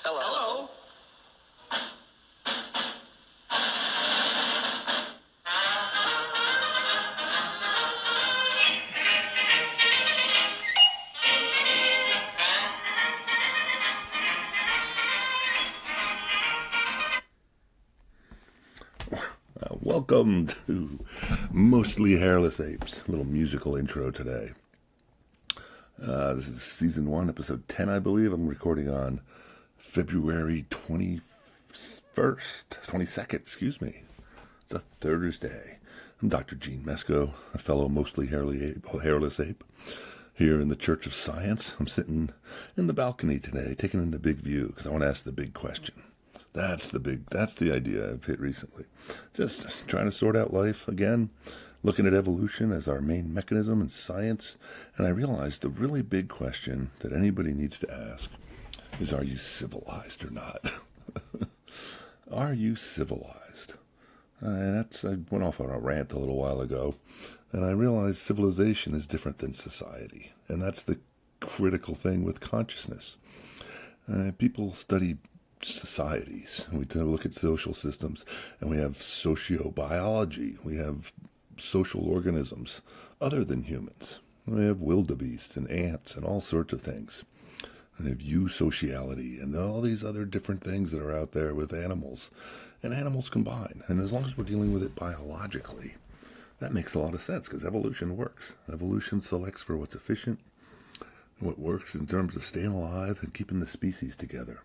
Hello. Welcome to Mostly Hairless Apes. A little musical intro today. This is season 1, episode 10, I believe. I'm recording on February 22nd, excuse me. It's a Thursday. I'm Dr. Gene Mesco, a fellow mostly hairless ape, here in the Church of Science. I'm sitting in the balcony today, taking in the big view, because I want to ask the big question. That's the idea I've hit recently. Just trying to sort out life again, looking at evolution as our main mechanism in science. And I realized the really big question that anybody needs to ask is, are you civilized or not? Are you civilized? I went off on a rant a little while ago, and I realized civilization is different than society. And that's the critical thing with consciousness. People study societies. We look at social systems, and we have sociobiology. We have social organisms other than humans. We have wildebeests and ants and all sorts of things. We have eusociality and all these other different things that are out there with animals. And animals combine. And as long as we're dealing with it biologically, that makes a lot of sense because evolution works. Evolution selects for what's efficient, what works in terms of staying alive and keeping the species together.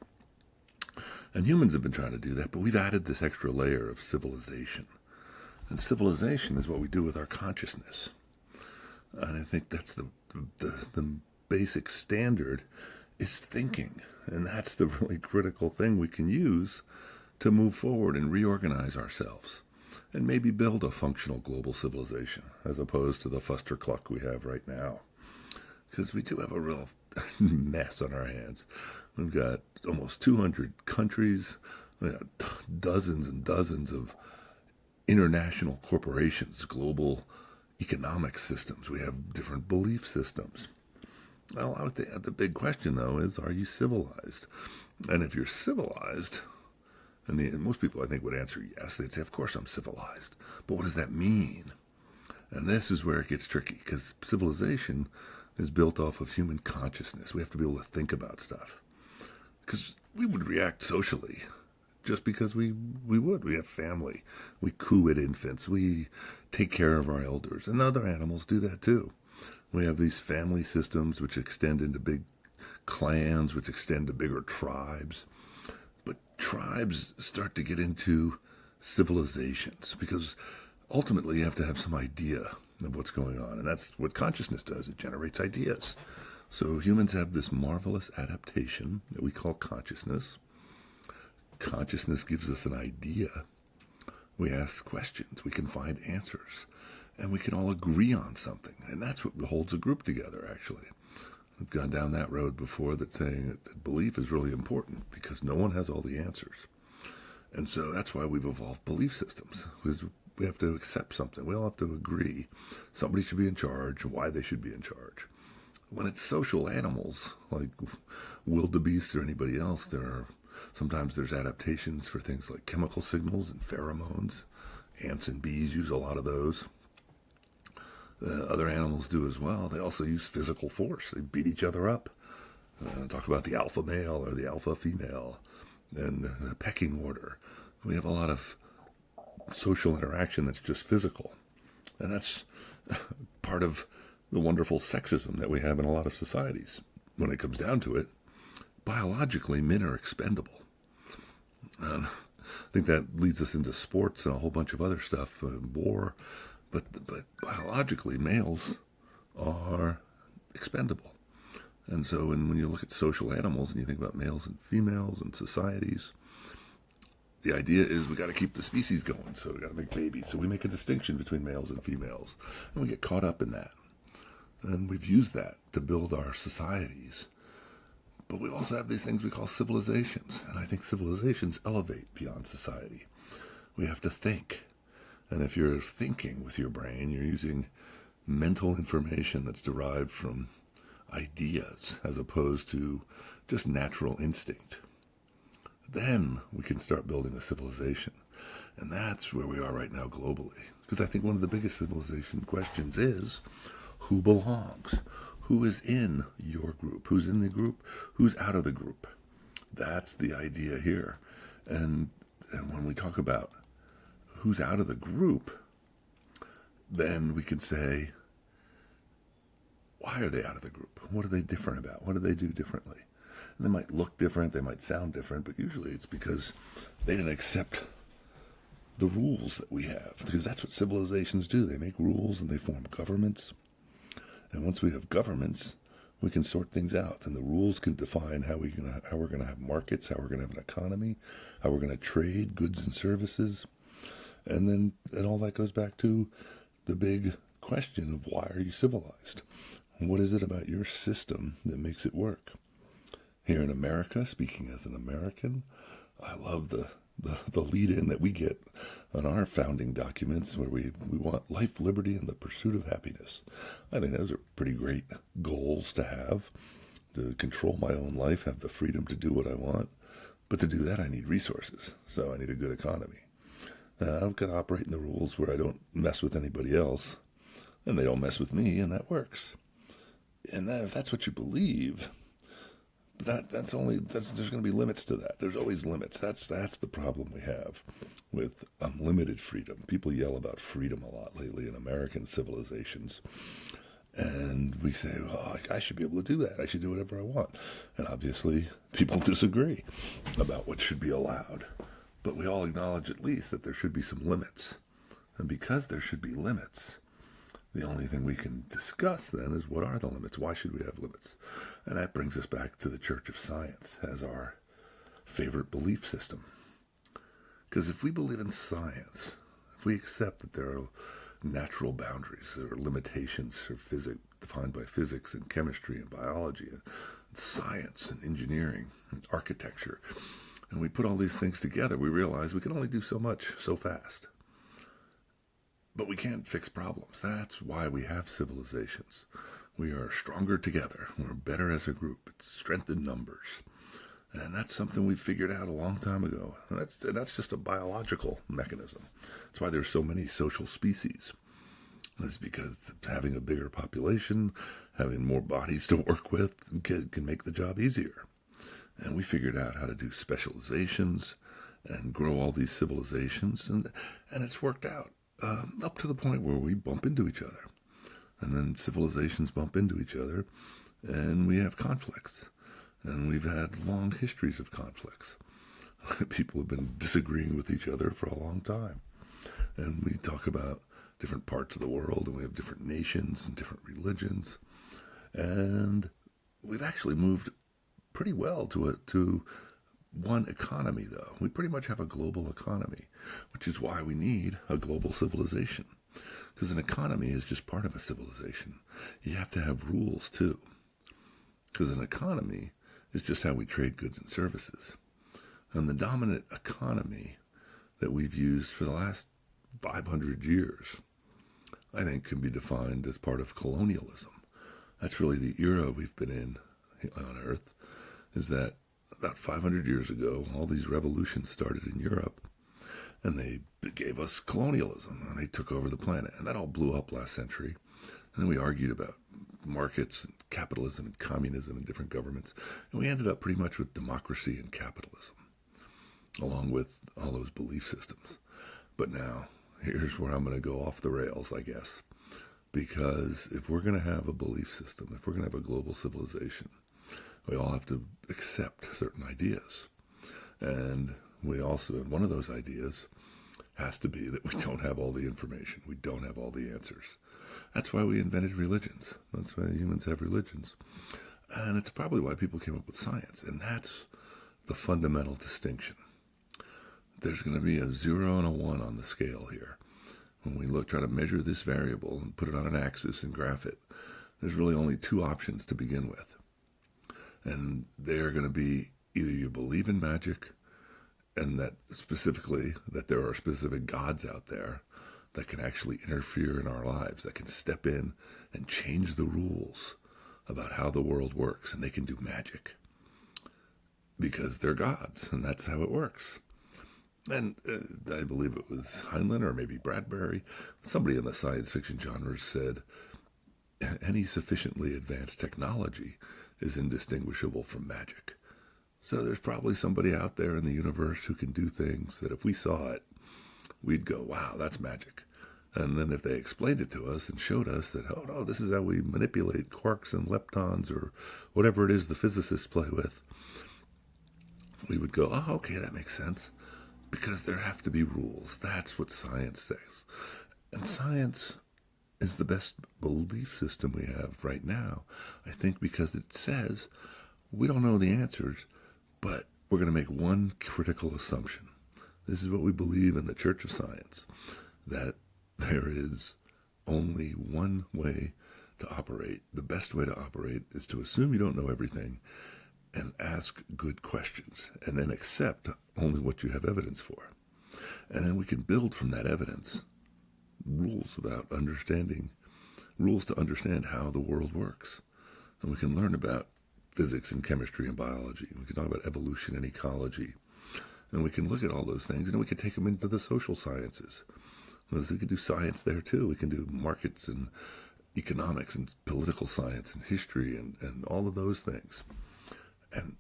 And humans have been trying to do that, but we've added this extra layer of civilization. And civilization is what we do with our consciousness. And I think that's the basic standard is thinking. And that's the really critical thing we can use to move forward and reorganize ourselves. And maybe build a functional global civilization, as opposed to the fustercluck we have right now. Because we do have a real mess on our hands. We've got almost 200 countries. We've got dozens and dozens of international corporations, global economic systems. We have different belief systems. Well, the big question, though, is, are you civilized? And if you're civilized, and most people, I think, would answer yes. They'd say, of course I'm civilized. But what does that mean? And this is where it gets tricky, because civilization is built off of human consciousness. We have to be able to think about stuff. Because we would react socially just because we would. We have family. We coo at infants. We take care of our elders. And other animals do that too. We have these family systems which extend into big clans, which extend to bigger tribes. But tribes start to get into civilizations because ultimately you have to have some idea of what's going on. And that's what consciousness does. It generates ideas. So humans have this marvelous adaptation that we call consciousness. Consciousness gives us an idea. We ask questions. We can find answers. And we can all agree on something. And that's what holds a group together, actually. We've gone down that road before that's saying that belief is really important because no one has all the answers. And so that's why we've evolved belief systems. Because we have to accept something. We all have to agree. Somebody should be in charge, why they should be in charge. When it's social animals, like wildebeest or anybody else, sometimes there's adaptations for things like chemical signals and pheromones. Ants and bees use a lot of those. Other animals do as well. They also use physical force. They beat each other up. Talk about the alpha male or the alpha female and the pecking order. We have a lot of social interaction that's just physical. And that's part of the wonderful sexism that we have in a lot of societies. When it comes down to it, biologically, men are expendable. And I think that leads us into sports and a whole bunch of other stuff, war. But biologically, males are expendable. And so when you look at social animals and you think about males and females and societies, the idea is we got to keep the species going, so we got to make babies. So we make a distinction between males and females, and we get caught up in that. And we've used that to build our societies. But we also have these things we call civilizations, and I think civilizations elevate beyond society. We have to think. And if you're thinking with your brain, you're using mental information that's derived from ideas as opposed to just natural instinct. then we can start building a civilization. And that's where we are right now globally. Because I think one of the biggest civilization questions is who belongs? Who is in your group? Who's in the group? Who's out of the group? That's the idea here. And when we talk about who's out of the group, then we can say, why are they out of the group? What are they different about? What do they do differently? And they might look different, they might sound different, but usually it's because they didn't accept the rules that we have. Because that's what civilizations do. They make rules and they form governments. And once we have governments, we can sort things out. And the rules can define how we're going to have markets, how we're going to have an economy, how we're going to trade goods and services. And all that goes back to the big question of why are you civilized? What is it about your system that makes it work? Here in America, speaking as an American, I love the lead-in that we get on our founding documents where we want life, liberty, and the pursuit of happiness. I think those are pretty great goals to have, to control my own life, have the freedom to do what I want. But to do that, I need resources, so I need a good economy. I've got to operate in the rules where I don't mess with anybody else, and they don't mess with me, and that works. And if that's what you believe, there's going to be limits to that. There's always limits. That's the problem we have with unlimited freedom. People yell about freedom a lot lately in American civilizations. And we say, well, I should be able to do that. I should do whatever I want. And obviously, people disagree about what should be allowed. But we all acknowledge at least that there should be some limits. And because there should be limits, the only thing we can discuss then is what are the limits? Why should we have limits? And that brings us back to the Church of Science as our favorite belief system. Because if we believe in science, if we accept that there are natural boundaries, there are limitations for physics, defined by physics and chemistry and biology and science and engineering and architecture, and we put all these things together, we realize we can only do so much so fast. But we can't fix problems. That's why we have civilizations. We are stronger together. We're better as a group. It's strength in numbers. And that's something we figured out a long time ago. And that's just a biological mechanism. That's why there's so many social species. It's because having a bigger population, having more bodies to work with, can make the job easier. And we figured out how to do specializations and grow all these civilizations. And it's worked out. Up to the point where we bump into each other. And then civilizations bump into each other, and we have conflicts. And we've had long histories of conflicts. People have been disagreeing with each other for a long time. And we talk about different parts of the world, and we have different nations and different religions. And we've actually moved pretty well to one economy, though. We pretty much have a global economy, which is why we need a global civilization. Because an economy is just part of a civilization. You have to have rules, too. Because an economy is just how we trade goods and services. And the dominant economy that we've used for the last 500 years, I think, can be defined as part of colonialism. That's really the era we've been in on Earth, is that about 500 years ago, all these revolutions started in Europe, and they gave us colonialism, and they took over the planet. And that all blew up last century. And then we argued about markets and capitalism and communism and different governments. And we ended up pretty much with democracy and capitalism, along with all those belief systems. But now, here's where I'm going to go off the rails, I guess. Because if we're going to have a belief system, if we're going to have a global civilization, we all have to accept certain ideas. And one of those ideas has to be that we don't have all the information. We don't have all the answers. That's why we invented religions. That's why humans have religions. And it's probably why people came up with science. And that's the fundamental distinction. There's going to be a 0 and a 1 on the scale here. When we try to measure this variable and put it on an axis and graph it, there's really only two options to begin with. And they're going to be either you believe in magic, and that specifically that there are specific gods out there that can actually interfere in our lives, that can step in and change the rules about how the world works, and they can do magic. because they're gods, and that's how it works. And I believe it was Heinlein or maybe Bradbury, somebody in the science fiction genre said, any sufficiently advanced technology is indistinguishable from magic. So there's probably somebody out there in the universe who can do things that if we saw it, we'd go, wow, that's magic. And then if they explained it to us and showed us that, oh no, this is how we manipulate quarks and leptons or whatever it is the physicists play with, we would go, oh, okay, that makes sense. Because there have to be rules. That's what science says. And science is the best belief system we have right now, I think, because it says we don't know the answers, but we're going to make one critical assumption. This is what we believe in the Church of Science, that there is only one way to operate. The best way to operate is to assume you don't know everything and ask good questions, and then accept only what you have evidence for. And then we can build from that evidence rules about understanding, rules to understand how the world works. And we can learn about physics and chemistry and biology. We can talk about evolution and ecology. And we can look at all those things, and then we can take them into the social sciences. We can do science there too. We can do markets and economics and political science and history and all of those things. And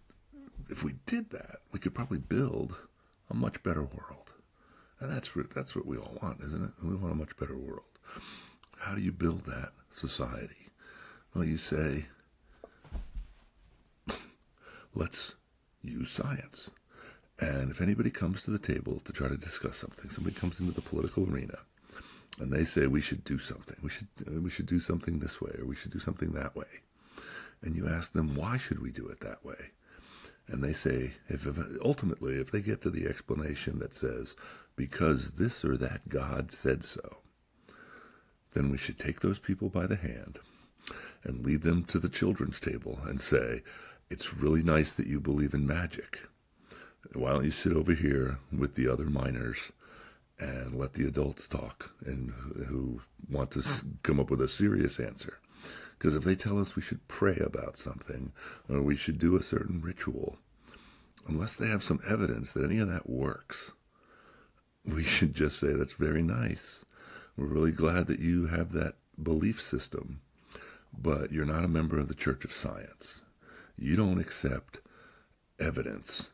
if we did that, we could probably build a much better world. And that's what we all want, isn't it? We want a much better world. How do you build that society? Well, you say, let's use science. And if anybody comes to the table to try to discuss something, somebody comes into the political arena, and they say we should do something. We should do something this way, or we should do something that way. And you ask them, why should we do it that way? And they say, ultimately, if they get to the explanation that says, because this or that God said so, then we should take those people by the hand and lead them to the children's table and say, it's really nice that you believe in magic. Why don't you sit over here with the other minors and let the adults talk and who want to come up with a serious answer? Because if they tell us we should pray about something or we should do a certain ritual, unless they have some evidence that any of that works, we should just say, that's very nice. We're really glad that you have that belief system, but you're not a member of the Church of Science. You don't accept evidence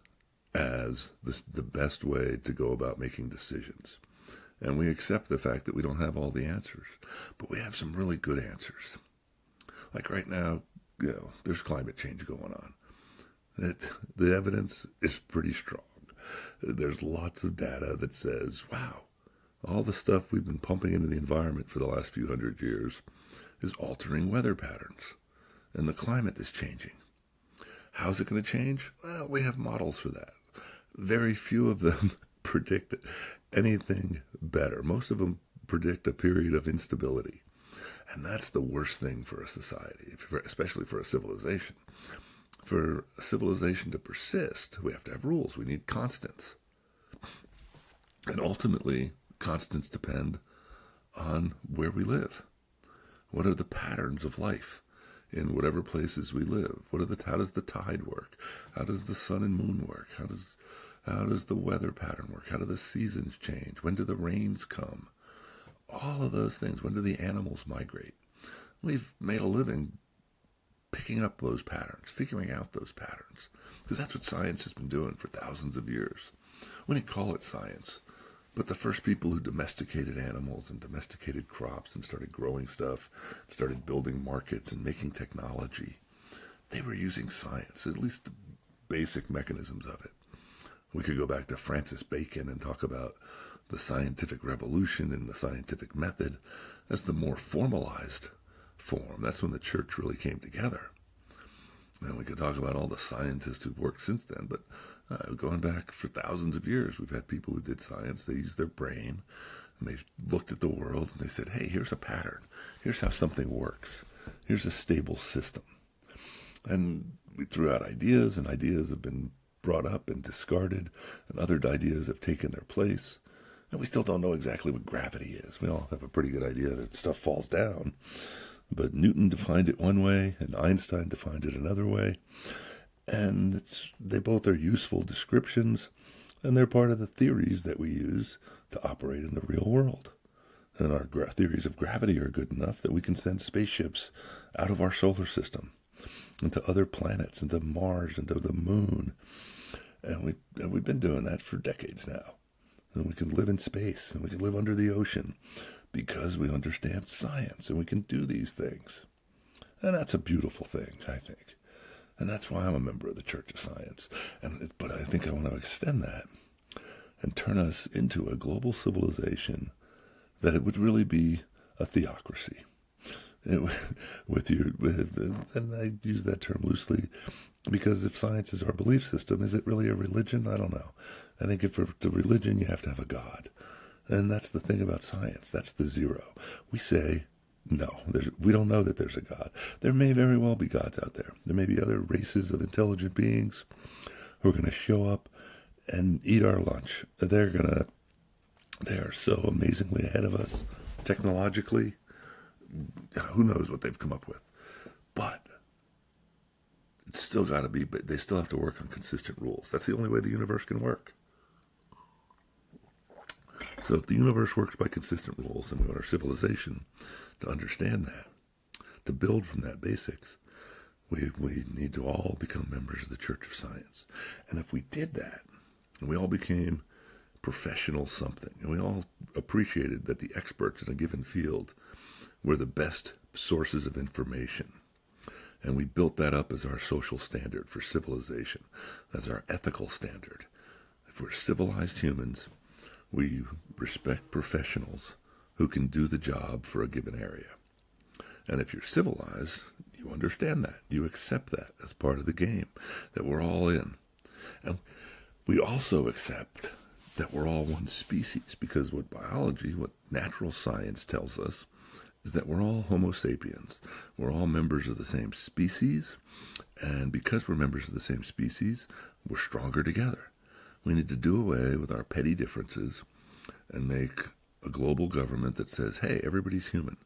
as the best way to go about making decisions. And we accept the fact that we don't have all the answers, but we have some really good answers. Like right now, there's climate change going on. The evidence is pretty strong. There's lots of data that says, wow, all the stuff we've been pumping into the environment for the last few hundred years is altering weather patterns, and the climate is changing. How's it going to change? Well, we have models for that. Very few of them predict anything better. Most of them predict a period of instability. And that's the worst thing for a society, especially for a civilization. For a civilization to persist, we have to have rules. We need constants. And ultimately, constants depend on where we live. What are the patterns of life in whatever places we live? How does the tide work? How does the sun and moon work? How does the weather pattern work? How do the seasons change? When do the rains come? All of those things. When do the animals migrate? We've made a living picking up those patterns, figuring out those patterns, because that's what science has been doing for thousands of years. We didn't call it science, but the first people who domesticated animals and domesticated crops and started growing stuff, started building markets and making technology, they were using science, at least the basic mechanisms of it. We could go back to Francis Bacon and talk about the scientific revolution and the scientific method as the more formalized form. That's when the church really came together. And we could talk about all the scientists who've worked since then, but going back for thousands of years, we've had people who did science. They used their brain, and they looked at the world, and they said, hey, here's a pattern. Here's how something works. Here's a stable system. And we threw out ideas, and ideas have been brought up and discarded, and other ideas have taken their place. And we still don't know exactly what gravity is. We all have a pretty good idea that stuff falls down. But Newton defined it one way, and Einstein defined it another way. And they both are useful descriptions, and they're part of the theories that we use to operate in the real world. And our theories of gravity are good enough that we can send spaceships out of our solar system into other planets, into Mars, into the moon. And we've been doing that for decades now. And we can live in space, and we can live under the ocean because we understand science, and we can do these things. And that's a beautiful thing, I think. And that's why I'm a member of the Church of Science. But I think I want to extend that and turn us into a global civilization that it would really be a theocracy. And I use that term loosely because if science is our belief system, is it really a religion? I don't know. I think if it's a religion, you have to have a God. And that's the thing about science. That's the zero. We say, no, we don't know that there's a God. There may very well be gods out there. There may be other races of intelligent beings who are going to show up and eat our lunch. They are so amazingly ahead of us technologically. Who knows what they've come up with. But it's still got to be, but they still have to work on consistent rules. That's the only way the universe can work. So if the universe works by consistent rules, and we want our civilization to understand that, to build from that basics, we need to all become members of the Church of Science. And if we did that, and we all became professional something, and we all appreciated that the experts in a given field were the best sources of information, and we built that up as our social standard for civilization, as our ethical standard. If we're civilized humans, we respect professionals who can do the job for a given area. And if you're civilized, you understand that. You accept that as part of the game, that we're all in. And we also accept that we're all one species, because what biology, what natural science tells us, is that we're all Homo sapiens. We're all members of the same species, and because we're members of the same species, we're stronger together. We need to do away with our petty differences and make a global government that says, hey, everybody's human.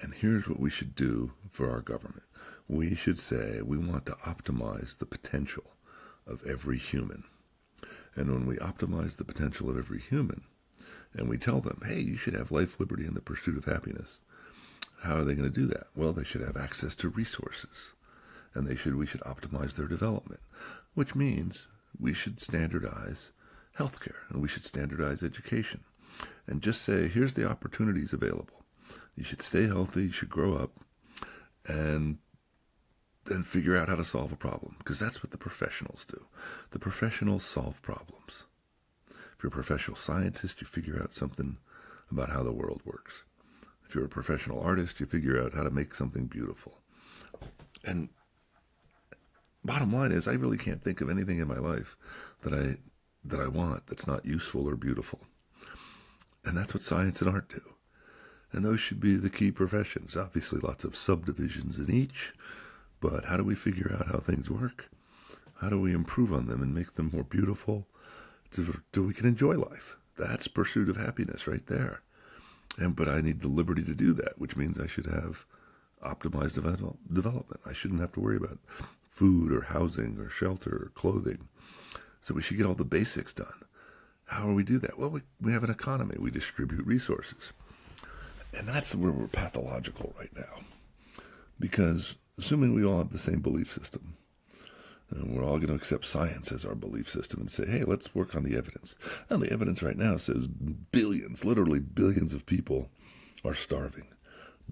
And here's what we should do for our government. We should say we want to optimize the potential of every human. And when we optimize the potential of every human, and we tell them, hey, you should have life, liberty, and the pursuit of happiness, how are they going to do that? Well, they should have access to resources, and we should optimize their development, which means we should standardize healthcare, and we should standardize education, and just say, here's the opportunities available. You should stay healthy, you should grow up, and then figure out how to solve a problem, because that's what the professionals do. The professionals solve problems. If you're a professional scientist, you figure out something about how the world works. If you're a professional artist, you figure out how to make something beautiful. And bottom line is, I really can't think of anything in my life that I want that's not useful or beautiful. And that's what science and art do. And those should be the key professions. Obviously, lots of subdivisions in each, but how do we figure out how things work? How do we improve on them and make them more beautiful so we can enjoy life? That's pursuit of happiness right there. But I need the liberty to do that, which means I should have optimized development. I shouldn't have to worry about food or housing or shelter or clothing. So we should get all the basics done. How do we do that? Well, we have an economy. We distribute resources. And that's where we're pathological right now. Because assuming we all have the same belief system, and we're all going to accept science as our belief system and say, hey, let's work on the evidence. And the evidence right now says billions, literally billions of people are starving.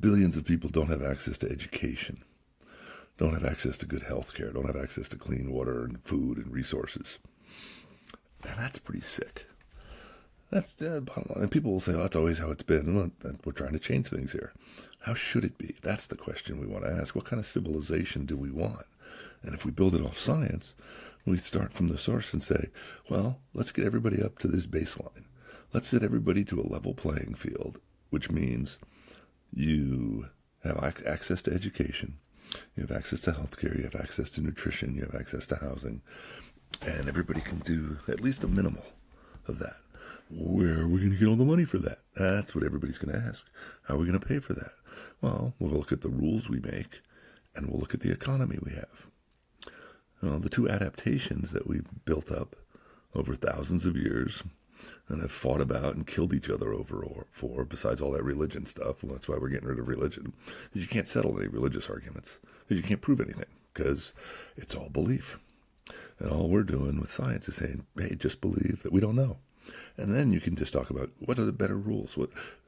Billions of people don't have access to education, don't have access to good health care, don't have access to clean water and food and resources. And that's pretty sick. That's the bottom line. And people will say, oh, that's always how it's been. Well, we're trying to change things here. How should it be? That's the question we want to ask. What kind of civilization do we want? And if we build it off science, we start from the source and say, well, let's get everybody up to this baseline. Let's get everybody to a level playing field, which means you have access to education, you have access to healthcare, you have access to nutrition, you have access to housing, and everybody can do at least a minimal of that. Where are we going to get all the money for that? That's what everybody's going to ask. How are we going to pay for that? Well, we'll look at the rules we make, and we'll look at the economy we have. The two adaptations that we've built up over thousands of years and have fought about and killed each other over or for, besides all that religion stuff. Well, that's why we're getting rid of religion. Because you can't settle any religious arguments. Because you can't prove anything. Because it's all belief. And all we're doing with science is saying, hey, just believe that we don't know. And then you can just talk about what are the better rules.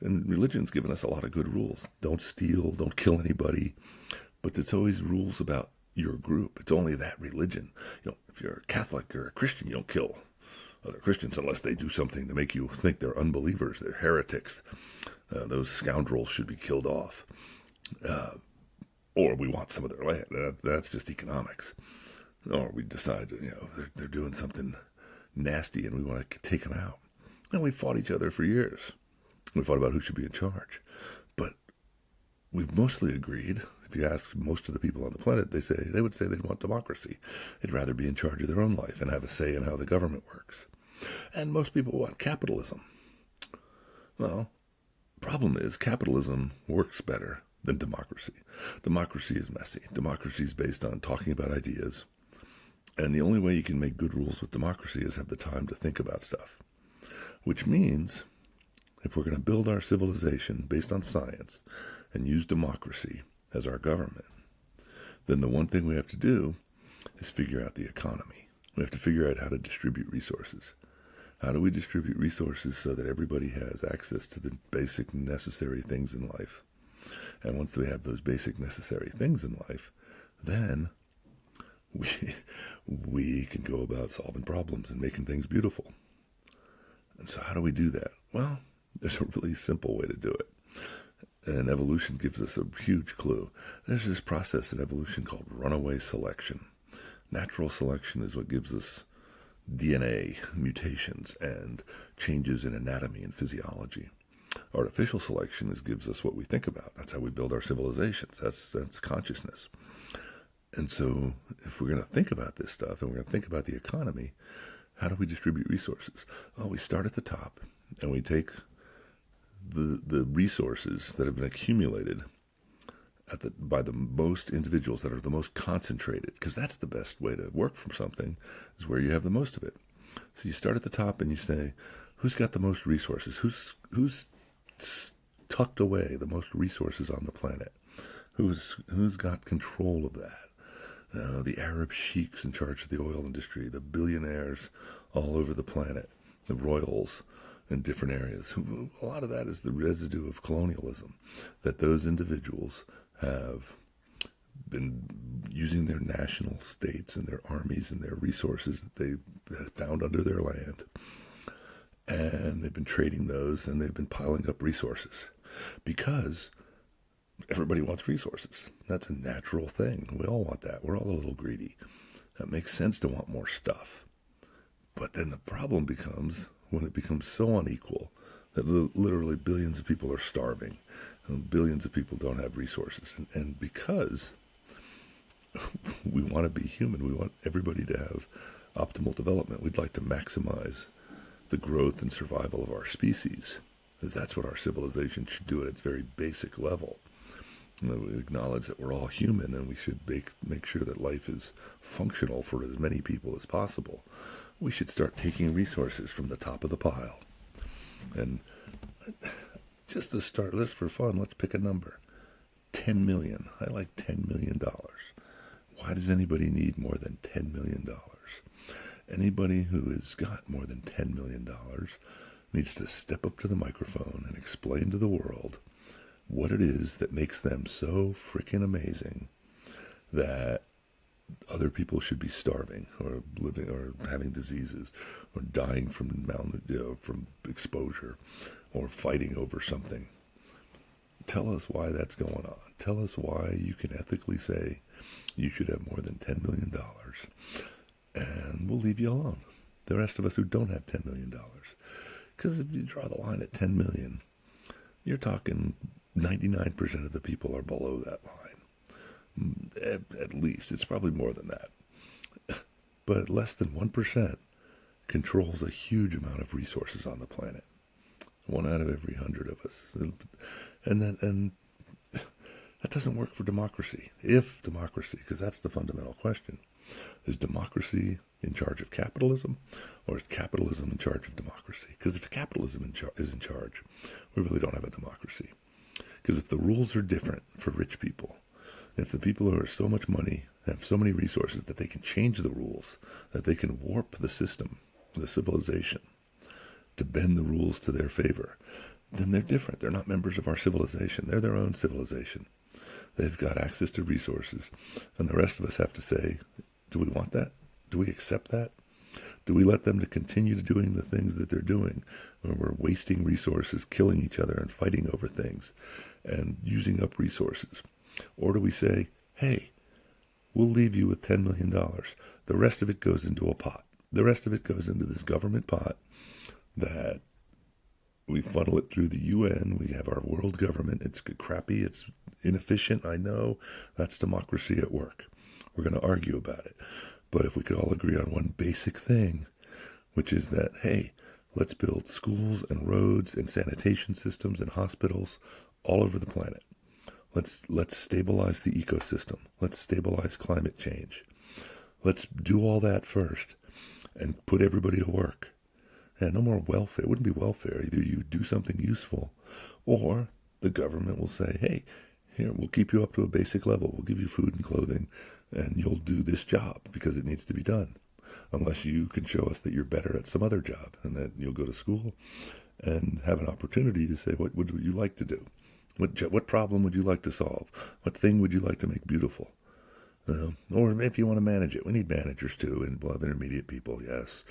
And religion's given us a lot of good rules. Don't steal, don't kill anybody. But there's always rules about your group. It's only that religion. If you're a Catholic or a Christian, you don't kill other Christians unless they do something to make you think they're unbelievers, they're heretics. Those scoundrels should be killed off. Or we want some of their land. That's just economics. Or we decide, they're doing something nasty and we want to take them out. And we fought each other for years. We fought about who should be in charge. But we've mostly agreed. If you ask most of the people on the planet, they would say they'd want democracy. They'd rather be in charge of their own life and have a say in how the government works. And most people want capitalism. Well, problem is capitalism works better than democracy. Democracy is messy. Democracy is based on talking about ideas. And the only way you can make good rules with democracy is have the time to think about stuff. Which means, if we're going to build our civilization based on science and use democracy as our government, then the one thing we have to do is figure out the economy. We have to figure out how to distribute resources. How do we distribute resources so that everybody has access to the basic necessary things in life? And once we have those basic necessary things in life, then we can go about solving problems and making things beautiful. And so how do we do that? Well, there's a really simple way to do it. And evolution gives us a huge clue. There's this process in evolution called runaway selection. Natural selection is what gives us DNA mutations and changes in anatomy and physiology. Artificial selection gives us what we think about. That's how we build our civilizations. That's consciousness. And so if we're going to think about this stuff and we're going to think about the economy, how do we distribute resources? Well, we start at the top and we take the resources that have been accumulated by the most individuals that are the most concentrated, because that's the best way to work from something, is where you have the most of it. So you start at the top and you say, who's got the most resources? Who's tucked away the most resources on the planet? Who's got control of that? The Arab sheiks in charge of the oil industry, the billionaires all over the planet, the royals in different areas. A lot of that is the residue of colonialism, that those individuals have been using their national states and their armies and their resources that they found under their land. And they've been trading those and they've been piling up resources because everybody wants resources. That's a natural thing. We all want that. We're all a little greedy. That makes sense to want more stuff. But then the problem becomes when it becomes so unequal that literally billions of people are starving and billions of people don't have resources. And because we want to be human, we want everybody to have optimal development, we'd like to maximize the growth and survival of our species, because that's what our civilization should do at its very basic level. We acknowledge that we're all human and we should make sure that life is functional for as many people as possible. We should start taking resources from the top of the pile. And just to start, let's for fun, let's pick a number. 10 million. I like $10 million. Why does anybody need more than $10 million? Anybody who has got more than $10 million needs to step up to the microphone and explain to the world what it is that makes them so freaking amazing that other people should be starving or living or having diseases or dying from from exposure or fighting over something. Tell us why that's going on. Tell us why you can ethically say you should have more than $10 million. And we'll leave you alone. The rest of us who don't have $10 million. Because if you draw the line at 10 million, you're talking 99% of the people are below that line. At least. It's probably more than that. But less than 1% controls a huge amount of resources on the planet. 1 out of every 100 of us. And that doesn't work for democracy. If democracy, because that's the fundamental question. Is democracy in charge of capitalism, or is capitalism in charge of democracy? Because if capitalism is in charge, we really don't have a democracy. Because if the rules are different for rich people, if the people who have so much money have so many resources that they can change the rules, that they can warp the system, the civilization, to bend the rules to their favor, then they're different. They're not members of our civilization. They're their own civilization. They've got access to resources. And the rest of us have to say, do we want that? Do we accept that? Do we let them to continue doing the things that they're doing, where we're wasting resources, killing each other and fighting over things and using up resources? Or do we say, hey, we'll leave you with $10 million. The rest of it goes into a pot. The rest of it goes into this government pot that we funnel it through the UN. We have our world government. It's crappy. It's inefficient. I know. That's democracy at work. We're going to argue about it. But if we could all agree on one basic thing, which is that, hey, let's build schools and roads and sanitation systems and hospitals all over the planet. Let's stabilize the ecosystem. Let's stabilize climate change. Let's do all that first and put everybody to work. And no more welfare. It wouldn't be welfare. Either you do something useful, or the government will say, hey, here, we'll keep you up to a basic level. We'll give you food and clothing, and you'll do this job because it needs to be done. Unless you can show us that you're better at some other job, and that you'll go to school and have an opportunity to say, what would you like to do? What problem would you like to solve? What thing would you like to make beautiful? Or if you want to manage it, we need managers too, and we'll have intermediate people, yes.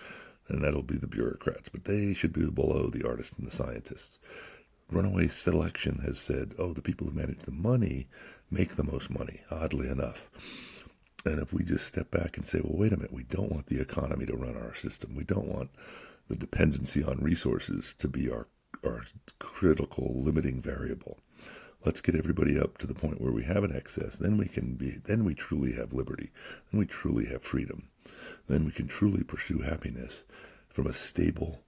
And that'll be the bureaucrats, but they should be below the artists and the scientists. Runaway selection has said, the people who manage the money make the most money, oddly enough. And if we just step back and say, well, wait a minute, we don't want the economy to run our system. We don't want the dependency on resources to be our critical limiting variable. Let's get everybody up to the point where we have an excess. Then we truly have liberty. Then we truly have freedom. Then we can truly pursue happiness from a stable,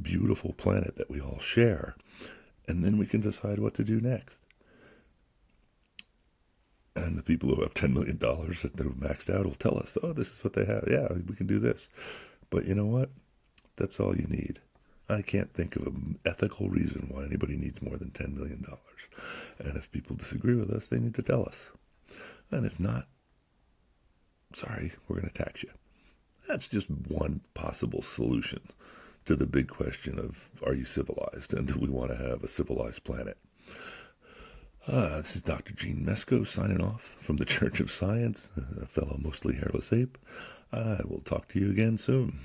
beautiful planet that we all share. And then we can decide what to do next. And the people who have $10 million that they're maxed out will tell us, this is what they have. Yeah, we can do this. But you know what? That's all you need. I can't think of an ethical reason why anybody needs more than $10 million. And if people disagree with us, they need to tell us. And if not, sorry, we're going to tax you. That's just one possible solution to the big question of, are you civilized? And do we want to have a civilized planet? This is Dr. Gene Mesko signing off from the Church of Science, a fellow mostly hairless ape. I will talk to you again soon.